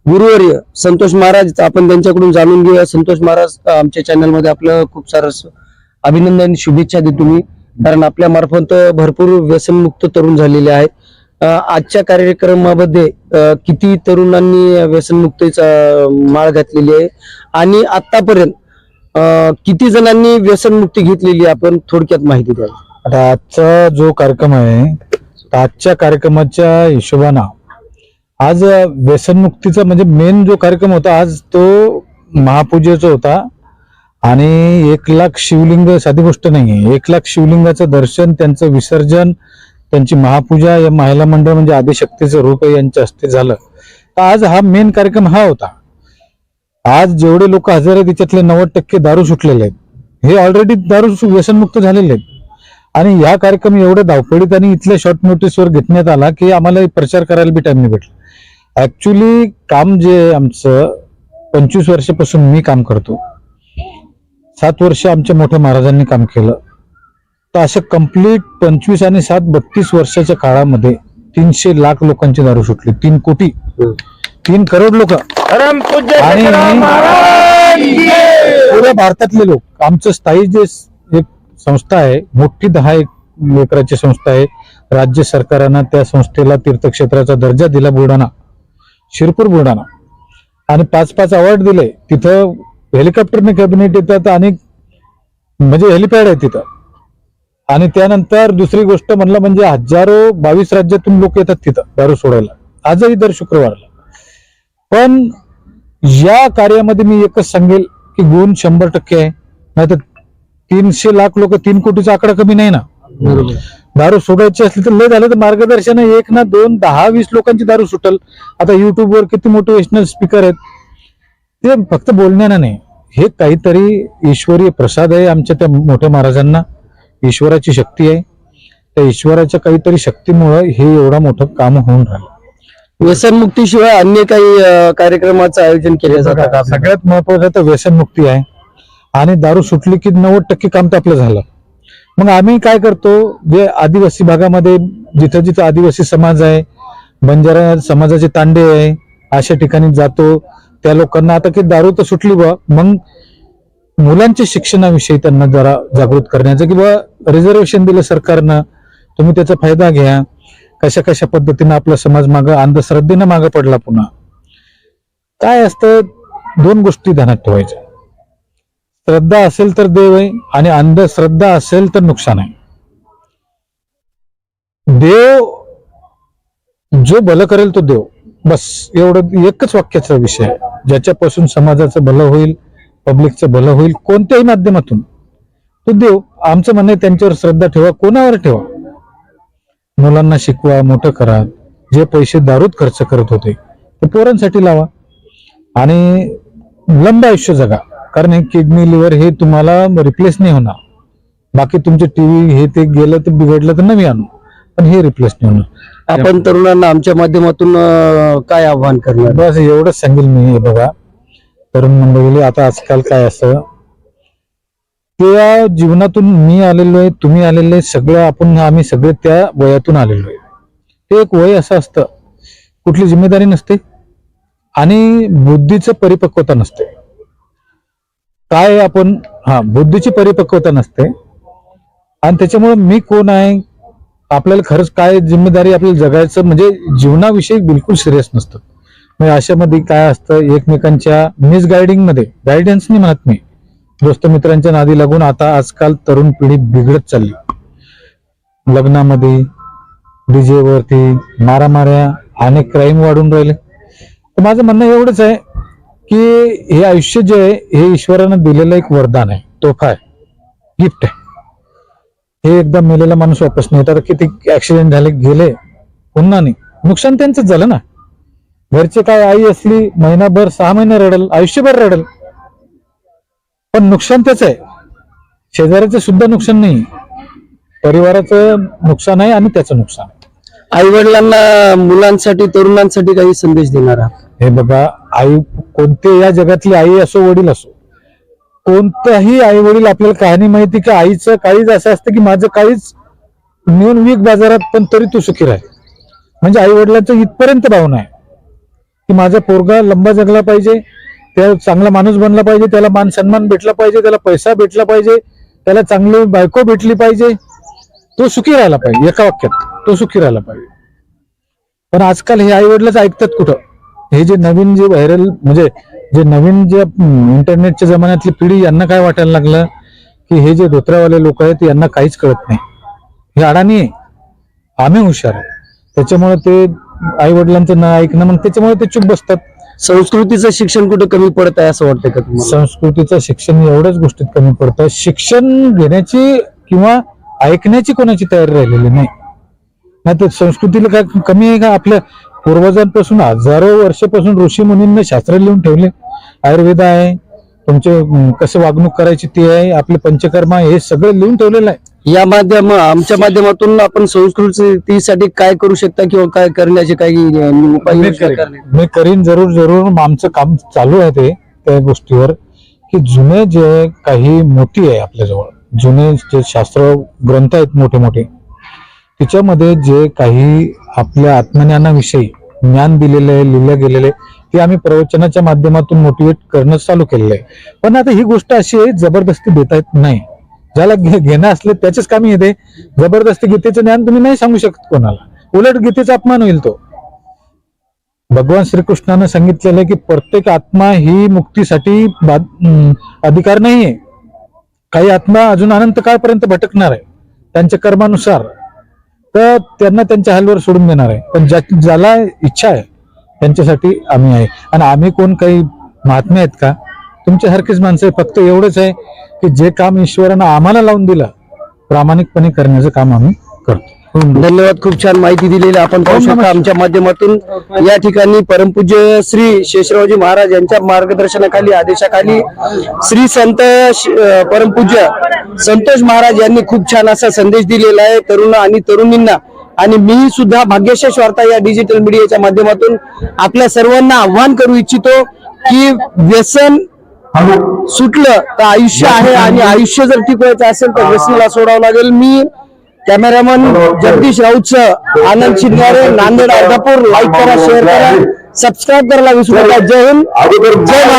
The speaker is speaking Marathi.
गुरुवर्य संतोष महाराज, आपण त्यांच्याकडून जाणून घेऊया. संतोष महाराज, आमच्या चॅनल मध्ये आपलं खूप सारं अभिनंदन, शुभेच्छा देतो मी, कारण आपल्या मार्फत भरपूर व्यसनमुक्त तरुण झालेले आहेत. आजच्या कार्यक्रमामध्ये किती तरुणांनी व्यसनमुक्तीचा माळ घातलेली आहे आणि आतापर्यंत किती जणांनी व्यसनमुक्ती घेतलेली, आपण थोडक्यात माहिती द्या. आता आजचा जो कार्यक्रम आहे, आजच्या कार्यक्रमाच्या हिशोबानं आज व्यसनमुक्तीचा म्हणजे मेन जो कार्यक्रम होता आज तो महापूजेचा होता. आणि 1,00,000 शिवलिंग साधी गोष्ट नाही. 1,00,000 शिवलिंगाचं दर्शन, त्यांचं विसर्जन, त्यांची महापूजा या महिला मंडळ म्हणजे आदिशक्तीचं रूप यांच्या हस्ते झालं. तर आज हा मेन कार्यक्रम हा होता. आज जेवढे लोक हजर आहेत त्याच्यातले 90% दारू सुटलेले आहेत. हे ऑलरेडी दारू व्यसनमुक्त झालेले आहेत. आणि ह्या कार्यक्रम एवढ्या धावपळीत आणि इथल्या शॉर्ट नोटीसवर घेण्यात आला की आम्हाला प्रचार करायला बी टाइम नाही भेटला. ऍक्च्युली काम जे आमचं 25 वर्षापासून मी काम करतो, 7 वर्ष आमच्या मोठ्या महाराजांनी काम केलं. तर असे कंप्लीट 25 आणि 7 32 वर्षाच्या काळामध्ये 300 लाख लोकांची दारू सुटली. 3 कोटी 3 करोड लोक आणि पुऱ्या भारतातले लोक. आमचं स्थायी जे एक संस्था आहे, मोठी 10 एकराची संस्था आहे. राज्य सरकारनं त्या संस्थेला तीर्थक्षेत्राचा दर्जा दिला, बुलढाणा, शिरपूर बुलढाणा, आणि 5-5 अवॉर्ड दिले. तिथं हेलिकॉप्टरने कॅबिनेट येतात आणि म्हणजे हेलिपॅड आहे तिथं. आणि त्यानंतर दुसरी गोष्ट म्हणलं म्हणजे हजारो 22 राज्यातून लोक येतात तिथं दारू सोडायला, आजही दर शुक्रवारला. पण या कार्यामध्ये मी एकच सांगेल की गुण 100% आहे. नाही तर 300 लाख लोक, 3 कोटीचा आकडा कमी नाही ना. दारू सोडायची असली तर लय झालं तर मार्गदर्शन 1 ना 2 10-20 लोकांची दारू सुटल. आता युट्यूबवर किती मोटिवेशनल स्पीकर आहेत, ते फक्त बोलण्यानं नाही, हे काहीतरी ईश्वरीय प्रसाद आहे. आमच्या त्या मोठ्या महाराजांना ईश्वराची शक्ती आहे. त्या ईश्वराच्या काहीतरी शक्तीमुळे हे एवढं मोठं काम होऊन राहिलं. व्यसनमुक्तीशिवाय अन्य काही कार्यक्रमाचं आयोजन केलं जातं का? सगळ्यात महत्वाचं तर व्यसनमुक्ती आहे. आणि दारू सुटली की 90% काम तर आपलं झालं. मग आम्ही काय करतो, जे आदिवासी भागामध्ये जिथं जिथं आदिवासी समाज आहे, बंजारा समाजाचे तांडे आहे, अशा ठिकाणी जातो. त्या लोकांना आता की दारू तर सुटली बा, मग मुलांच्या शिक्षणाविषयी त्यांना जरा जागृत करण्याचं, की बा रिझर्वेशन दिलं सरकारनं, तुम्ही त्याचा फायदा घ्या. कशा कशा पद्धतीनं आपला समाज मागं अंधश्रद्धेनं मागं पडला. पुन्हा काय असतं, 2 गोष्टी ध्यानात ठेवायच्या. श्रद्धा असेल तर देव आहे आणि अंधश्रद्धा असेल तर नुकसान आहे. देव जो भलं करेल तो देव, बस एवढं एकच वाक्याचा विषय आहे. ज्याच्यापासून समाजाचं भलं होईल, पब्लिकचं भलं होईल, कोणत्याही माध्यमातून, तो देव. आमचं म्हणणं आहे त्यांच्यावर श्रद्धा ठेवा, कोणावर ठेवा, मुलांना शिकवा, मोठं करा. जे पैसे दारूत खर्च करत होते ते पोरांसाठी लावा आणि लंब आयुष्य जगा. कारण हे किडनी लिव्हर हे तुम्हाला रिप्लेस नाही होणार. बाकी तुमचे टीव्ही हे ते गेलं तर बिघडलं तर नवी आणू, पण हे रिप्लेस नाही होणार. आपण तरुणांना आमच्या माध्यमातून काय आव्हान करणार? बस एवढंच सांगेल मी. बघा तरुण मंडळी, आता आजकाल काय असं, त्या जीवनातून मी आलेलो आहे, तुम्ही आलेलो आहे, सगळं आम्ही सगळे त्या वयातून आलेलो आहे. ते एक वय असं असतं, कुठली जिम्मेदारी नसते आणि बुद्धीचं परिपक्वता नसते. काय आपण बुद्धीची परिपक्वता नसते. आणि त्याच्यामुळे मी कोण आहे, आपल्याला खरंच काय जिम्मेदारी आपल्याला जगायचं म्हणजे जीवनाविषयी बिलकुल सिरियस नसतं. म्हणजे अशामध्ये काय असतं, एकमेकांच्या मिसगायडिंग मध्ये, गायडन्स नाही म्हणत मी, दोस्त मित्रांच्या नादी लागून आता आजकाल तरुण पिढी बिघडत चालली. लग्नामध्ये डीजे वरती मारामाऱ्या, अनेक क्राईम वाढून राहिले. तर माझं म्हणणं एवढंच आहे की हे आयुष्य जे आहे हे ईश्वरानं दिलेलं एक वरदान आहे, तोफा आहे, गिफ्ट आहे. हे एकदा मेलेला माणूस वापस नाही येत. आता किती ऍक्सिडेंट झाले, गेले, पुन्हा नाही, नुकसान त्यांचंच झालं ना. घरचे काय, आई असली महिनाभर 6 महिने रडल, आयुष्यभर रडल, पण नुकसान त्याच आहे. शेजाऱ्याचं सुद्धा नुकसान नाही, परिवाराचं नुकसान आहे आणि त्याचं नुकसान आहे. आई वडिलांना मुलांसाठी, तरुणांसाठी काही संदेश देणार आहात? हे बघा, आई कोणते या जगातली आई असो, वडील असो, कोणताही आई वडील, आपल्याला कहाणी माहिती की आईचं काळीज असं असतं की माझं काळीज नेऊन विक बाजारात पण तरी तू सुखी राह. म्हणजे आई वडिलांचं इथपर्यंत भावना आहे. की माझा पोरगा लंबा जगला पाहिजे, त्या चांगला माणूस बनला पाहिजे, त्याला मान सन्मान भेटला पाहिजे, त्याला पैसा भेटला पाहिजे, त्याला चांगली बायको भेटली पाहिजे, तो सुखी राहिला पाहिजे. एका वाक्यात तो सुखी राहिला पाहिजे. पण आजकाल हे आई वडिलच ऐकतात कुठं? हे जे नवीन जे व्हायरल म्हणजे जे नवीन जे इंटरनेटच्या जमान्यातली पिढी, यांना काय वाटायला लागलं की हे जे धोत्र्यावाले लोक आहेत यांना काहीच कळत नाही, हे अडाणी आहे, आम्ही हुशार आहे. त्याच्यामुळे ते आई वडिलांचं न ऐकणं, मग त्याच्यामुळे ते चुप बसतात. संस्कृतीचं शिक्षण कुठे कमी पडत आहे असं वाटतं का तुम्हाला? संस्कृतीचं शिक्षण एवढ्याच गोष्टीत कमी पडतं, शिक्षण घेण्याची किंवा ऐकण्याची कोणाची तयारी राहिलेली नाही. नाही तर संस्कृतीला काय कमी आहे का? आपल्या पूर्वजांपासून हजारो वर्षापासून ऋषी मुनींना शास्त्र लिहून ठेवले. आयुर्वेद आहे, तुमचे कसं वागणूक करायची ते आहे, आपले पंचकर्म आहे, हे सगळं लिहून ठेवलेलं आहे. या आमच्या माध्यमातून आपण संस्कृतीसाठी काय करू शकता किंवा काय करण्याचे काही उपाय मी करीन जरूर जरूर. आमचं काम चालू आहे ते त्या गोष्टीवर, की जुने जे काही मोठी आहे आपल्याजवळ, जुने जे शास्त्र ग्रंथ आहेत मोठे मोठे, तिच्यामध्ये जे काही आपल्या आत्मज्ञानाविषयी ज्ञान दिलेलं आहे, लिहिलं गेलेलं आहे, ते आम्ही प्रवचनाच्या माध्यमातून मोटिवेट करणं चालू केलेलं आहे. पण आता ही गोष्ट अशी आहे, जबरदस्ती देता येत नाही. ज्याला घेणं असले त्याच्याच कामी येते. जबरदस्ती गीतेचं ज्ञान तुम्ही नाही सांगू शकत कोणाला, उलट गीतेचा अपमान होईल तो. भगवान श्रीकृष्णानं सांगितलेलं आहे की प्रत्येक आत्मा ही मुक्तीसाठी अधिकार नाहीये. काही आत्मा अजून अनंत काळपर्यंत भटकणार आहे त्यांच्या कर्मानुसार, तर त्यांना त्यांच्या हालवर सोडून देणार आहे. पण ज्याला इच्छा आहे त्यांच्यासाठी आम्ही आहे. आणि आम्ही कोण काही महात्मे आहेत का? तुमच्यासारखीच माणसं आहे. फक्त एवढंच आहे की जे काम ईश्वरानं आम्हाला लावून दिलं प्रामाणिकपणे करण्याचं काम आम्ही करतो. धन्यवाद. खूप छान माहिती दिलेली आपण पाहू शकता आमच्या माध्यमातून. या ठिकाणी परमपूज्य श्री शेषरावजी महाराज यांच्या मार्गदर्शनाखाली, आदेशाखाली श्री संत परमपूज्य संतोष महाराज यांनी खूप छान असा संदेश दिलेला आहे तरुण आणि तरुणींना. आणि मी सुद्धा भाग्यशेष वार्ता या डिजिटल मीडियाच्या माध्यमातून आपल्या सर्वांना आव्हान करू इच्छितो की व्यसन सुटलं तर आयुष्य आहे, आणि आयुष्य जर टिकवायचं असेल तर व्यसनाला सोडावं लागेल. मी कॅमेरामन जगदीश राऊतसह आनंद शिंगारे, नांदेड, अर्धापूर. लाईक करा, शेअर करा, सबस्क्राईब करायला विसरू नका. जय हिंद, जय महाराष्ट्र.